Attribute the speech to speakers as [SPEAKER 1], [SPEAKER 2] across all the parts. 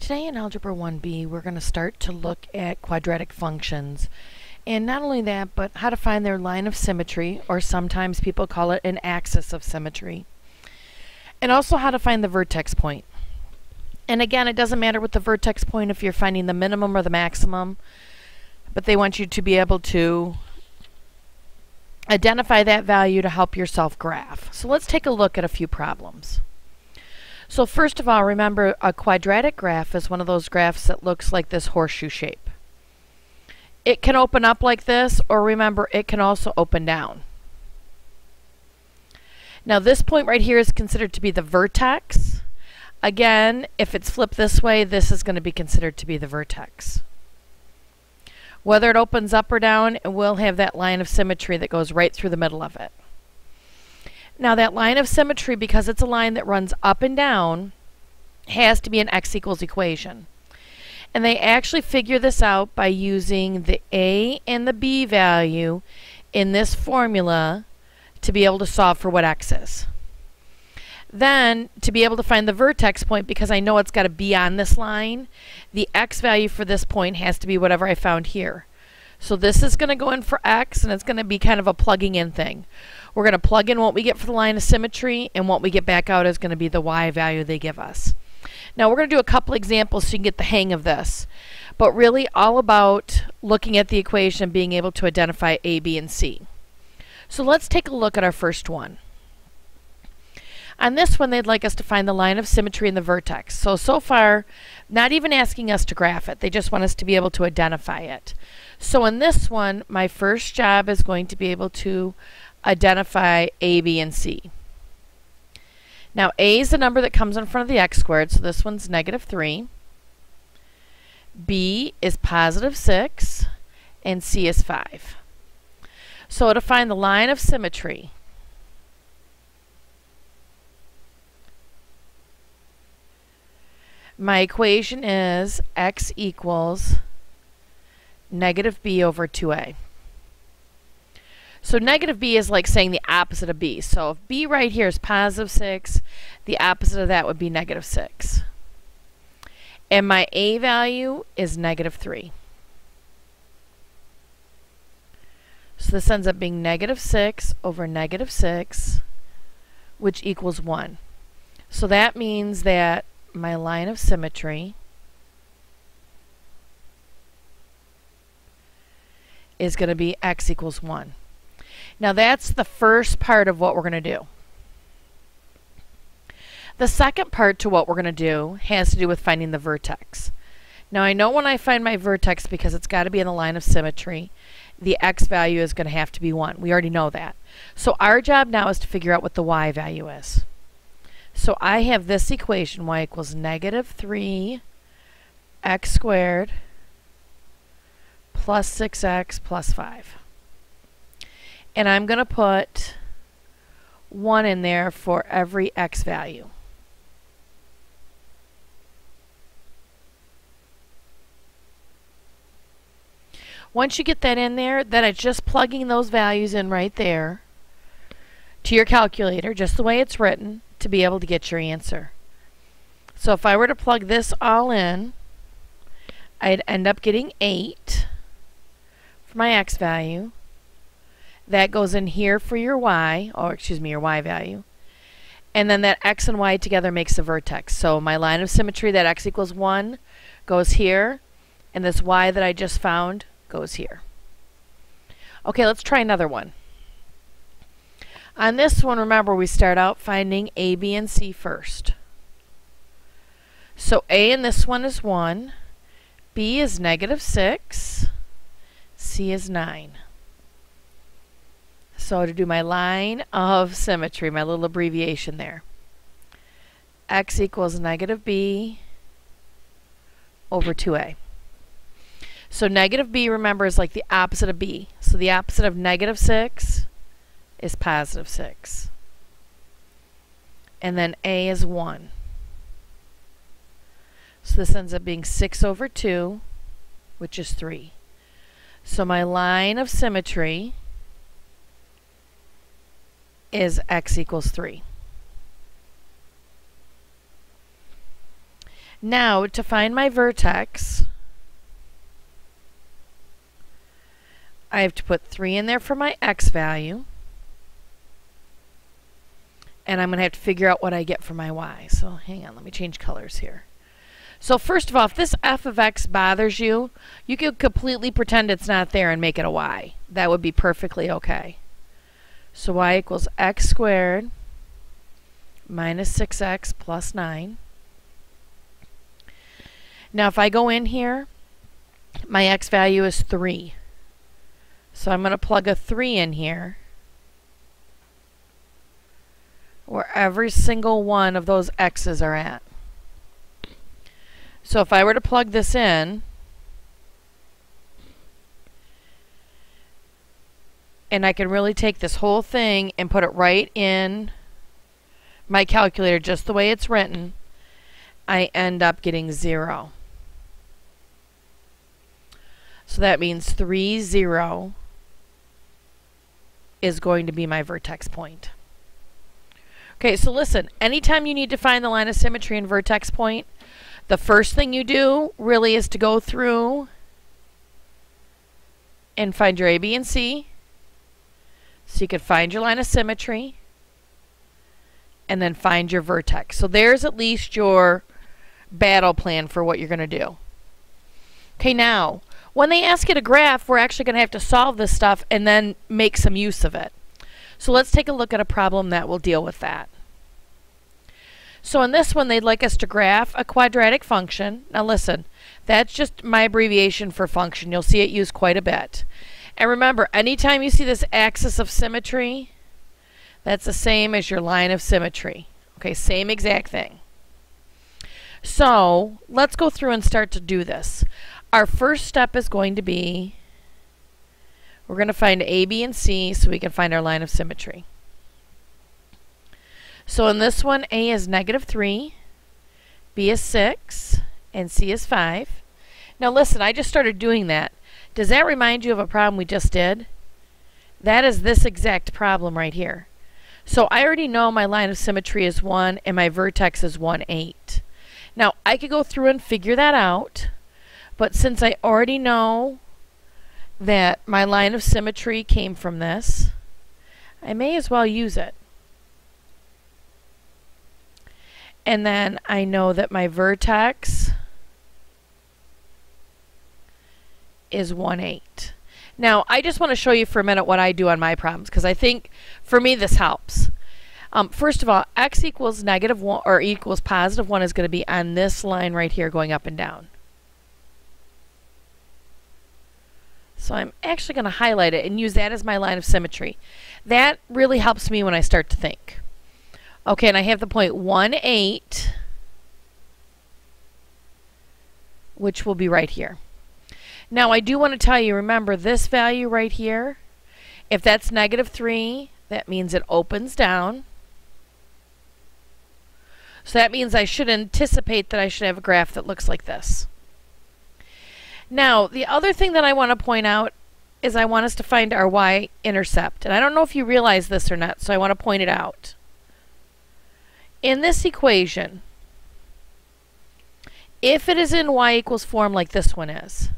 [SPEAKER 1] Today in Algebra 1b, we're going to start to look at quadratic functions. And not only that, but how to find their line of symmetry, or sometimes people call it an axis of symmetry. And also how to find the vertex point. And again, it doesn't matter with the vertex point if you're finding the minimum or the maximum, but they want you to be able to identify that value to help yourself graph. So let's take a look at a few problems. So first of all, remember a quadratic graph is one of those graphs that looks like this horseshoe shape. It can open up like this, or remember, it can also open down. Now this point right here is considered to be the vertex. Again, if it's flipped this way, this is going to be considered to be the vertex. Whether it opens up or down, it will have that line of symmetry that goes right through the middle of it. Now that line of symmetry, because it's a line that runs up and down, has to be an x equals equation. And they actually figure this out by using the a and the b value in this formula to be able to solve for what x is. Then, to be able to find the vertex point, because I know it's got to be on this line, the x value for this point has to be whatever I found here. So this is going to go in for x, and it's going to be kind of a plugging in thing. We're going to plug in what we get for the line of symmetry, and what we get back out is going to be the y value they give us. Now we're going to do a couple examples so you can get the hang of this. But really all about looking at the equation and being able to identify a, b, and c. So let's take a look at our first one. On this one, they'd like us to find the line of symmetry in the vertex. So far, not even asking us to graph it. They just want us to be able to identify it. So in this one, my first job is going to be able to identify a, b, and c. Now, a is the number that comes in front of the x squared, so this one's -3. b is +6, and c is 5. So to find the line of symmetry, my equation is x equals -b over 2a. So -b is like saying the opposite of b. So if b right here is +6, the opposite of that would be -6. And my a value is -3. So this ends up being -6 over -6, which equals 1. So that means that my line of symmetry is going to be x equals 1. Now that's the first part of what we're going to do. The second part to what we're going to do has to do with finding the vertex. Now I know when I find my vertex, because it's got to be in the line of symmetry, the x value is going to have to be 1. We already know that. So our job now is to figure out what the y value is. So I have this equation, y equals -3 x squared plus 6x plus 5. And I'm going to put 1 in there for every x value. Once you get that in there, then it's just plugging those values in right there to your calculator, just the way it's written, to be able to get your answer. So if I were to plug this all in, I'd end up getting 8 for my x value. That goes in here for your y, or excuse me, your y value. And then that x and y together makes a vertex. So my line of symmetry, that x equals 1, goes here, and this y that I just found goes here. Okay, let's try another one. On this one, remember, we start out finding a, b, and c first. So a in this one is 1, b is -6, c is 9. So to do my line of symmetry, my little abbreviation there, x equals -b over 2a. So -b, remember, is like the opposite of b. So the opposite of -6 is +6. And then a is 1. So this ends up being 6 over 2, which is 3. So my line of symmetry is x equals 3. Now, to find my vertex, I have to put 3 in there for my x value. And I'm going to have to figure out what I get for my y. So hang on, let me change colors here. So first of all, if this f of x bothers you, you could completely pretend it's not there and make it a y. That would be perfectly okay. So y equals x squared minus 6x plus 9. Now if I go in here, my x value is 3. So I'm going to plug a 3 in here, where every single one of those x's are at. So if I were to plug this in, and I can really take this whole thing and put it right in my calculator just the way it's written, I end up getting 0. So that means 3, 0 is going to be my vertex point. Okay, so listen, anytime you need to find the line of symmetry and vertex point, the first thing you do really is to go through and find your A, B, and C. So you can find your line of symmetry and then find your vertex. So there's at least your battle plan for what you're going to do. Okay, now, when they ask you to graph, we're actually going to have to solve this stuff and then make some use of it. So let's take a look at a problem that will deal with that. So in this one, they'd like us to graph a quadratic function. Now listen, that's just my abbreviation for function. You'll see it used quite a bit. And remember, anytime you see this axis of symmetry, that's the same as your line of symmetry. Okay, same exact thing. So let's go through and start to do this. Our first step is going to be, we're going to find A, B, and C so we can find our line of symmetry. So in this one, A is -3, B is 6, and C is 5. Now listen, I just started doing that. Does that remind you of a problem we just did? That is this exact problem right here. So I already know my line of symmetry is 1 and my vertex is 1, 8. Now I could go through and figure that out, but since I already know that my line of symmetry came from this, I may as well use it. And then I know that my vertex is 1, 8. Now, I just want to show you for a minute what I do on my problems, because I think for me this helps. First of all, x equals -1 or equals +1 is going to be on this line right here going up and down. So I'm actually going to highlight it and use that as my line of symmetry. That really helps me when I start to think. Okay, and I have the point 1, 8, which will be right here. Now, I do want to tell you, remember this value right here, if that's -3, that means it opens down. So that means I should anticipate that I should have a graph that looks like this. Now, the other thing that I want to point out is I want us to find our Y-intercept. And I don't know if you realize this or not, so I want to point it out. In this equation, if it is in y equals form like this one is,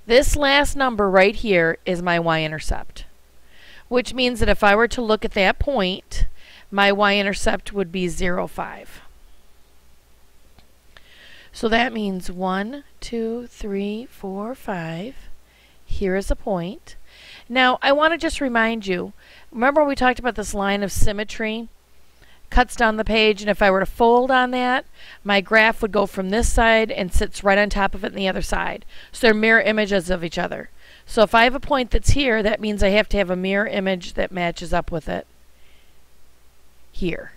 [SPEAKER 1] this last number right here is my y-intercept, which means that if I were to look at that point, my y-intercept would be 0, 5. So that means 1, 2, 3, 4, 5. Here is a point. Now, I want to just remind you, remember we talked about this line of symmetry? Cuts down the page, and if I were to fold on that, my graph would go from this side and sits right on top of it on the other side. So they're mirror images of each other. So if I have a point that's here, that means I have to have a mirror image that matches up with it here.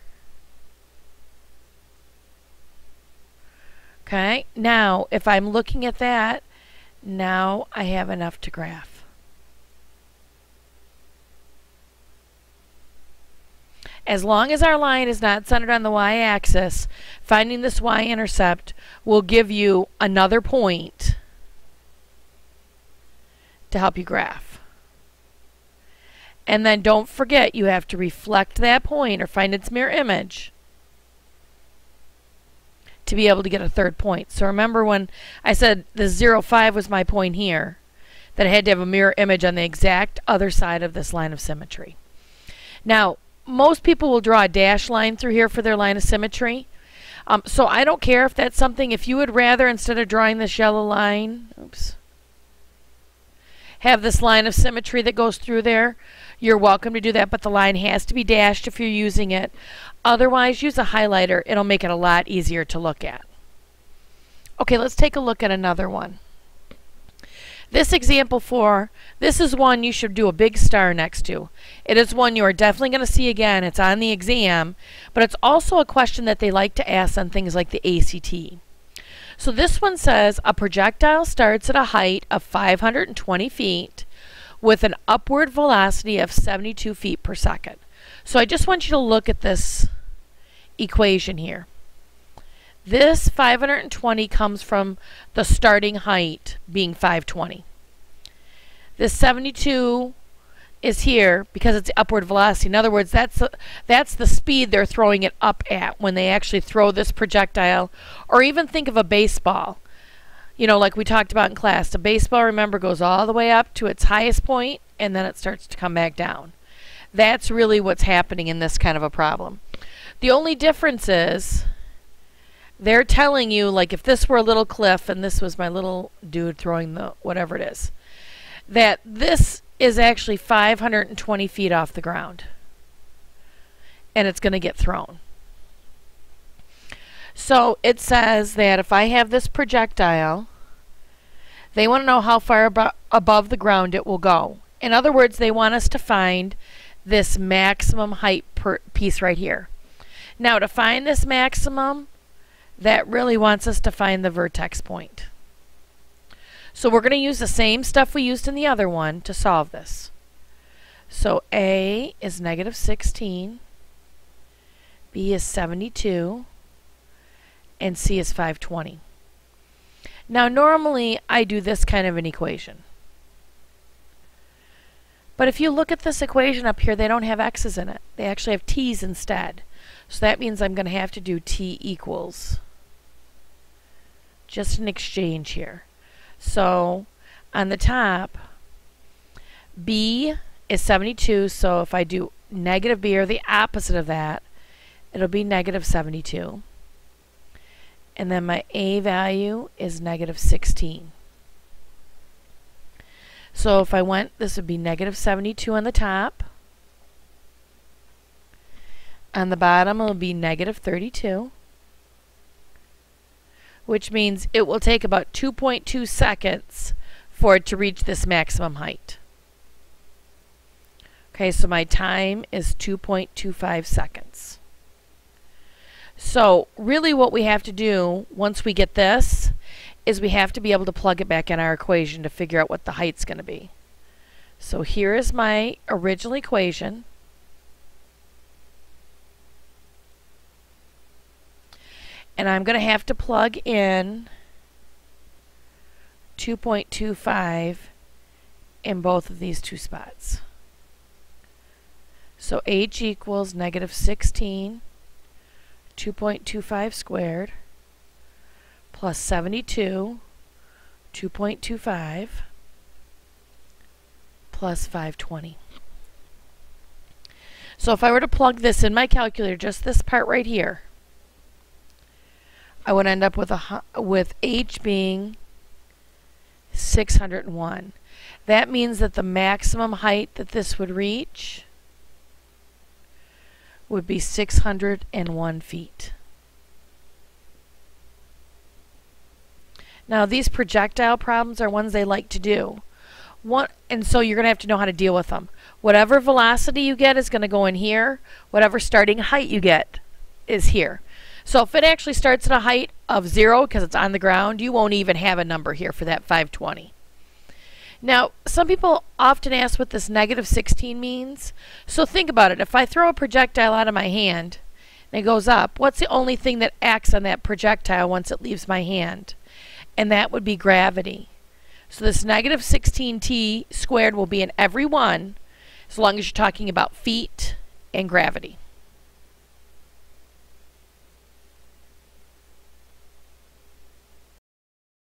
[SPEAKER 1] Okay, now if I'm looking at that, now I have enough to graph. As long as our line is not centered on the y-axis, finding this y-intercept will give you another point to help you graph. And then don't forget, you have to reflect that point or find its mirror image to be able to get a third point. So remember when I said the 0, 5 was my point here, that I had to have a mirror image on the exact other side of this line of symmetry. Now, most people will draw a dashed line through here for their line of symmetry. So I don't care if that's something, if you would rather, instead of drawing this yellow line, have this line of symmetry that goes through there, you're welcome to do that, but the line has to be dashed if you're using it. Otherwise, use a highlighter. It'll make it a lot easier to look at. Okay, let's take a look at another one. This example 4, this is one you should do a big star next to. It is one you are definitely going to see again. It's on the exam, but it's also a question that they like to ask on things like the ACT. So this one says a projectile starts at a height of 520 feet with an upward velocity of 72 feet per second. So I just want you to look at this equation here. This 520 comes from the starting height being 520. This 72 is here because it's upward velocity. In other words, that's the speed they're throwing it up at when they actually throw this projectile. Or even think of a baseball. You know, like we talked about in class. The baseball, remember, goes all the way up to its highest point and then it starts to come back down. That's really what's happening in this kind of a problem. The only difference is they're telling you, like if this were a little cliff and this was my little dude throwing the whatever it is, that this is actually 520 feet off the ground. And it's going to get thrown. So it says that if I have this projectile, they want to know how far above the ground it will go. In other words, they want us to find this maximum height per piece right here. Now to find this maximum, that really wants us to find the vertex point. So we're going to use the same stuff we used in the other one to solve this. So A is negative 16, B is 72, and C is 520. Now normally I do this kind of an equation. But if you look at this equation up here, they don't have x's in it. They actually have t's instead. So that means I'm going to have to do t equals. Just an exchange here. So on the top, b is 72, so if I do negative b or the opposite of that, it'll be negative 72. And then my a value is negative 16. So if I went, this would be negative 72 on the top. On the bottom, it will be negative 32. Which means it will take about 2.2 seconds for it to reach this maximum height. Okay, so my time is 2.25 seconds. So really what we have to do once we get this is we have to be able to plug it back in our equation to figure out what the height's going to be. So here is my original equation. And I'm going to have to plug in 2.25 in both of these two spots. So h equals negative 16, 2.25 squared, plus 72, 2.25, plus 520. So if I were to plug this in my calculator, just this part right here, I would end up with h being 601. That means that the maximum height that this would reach would be 601 feet. Now these projectile problems are ones they like to do. And so you're going to have to know how to deal with them. Whatever velocity you get is going to go in here. Whatever starting height you get is here. So if it actually starts at a height of 0 because it's on the ground, you won't even have a number here for that 520. Now, some people often ask what this negative 16 means. So think about it. If I throw a projectile out of my hand and it goes up, what's the only thing that acts on that projectile once it leaves my hand? And that would be gravity. So this negative 16t squared will be in every one as long as you're talking about feet and gravity.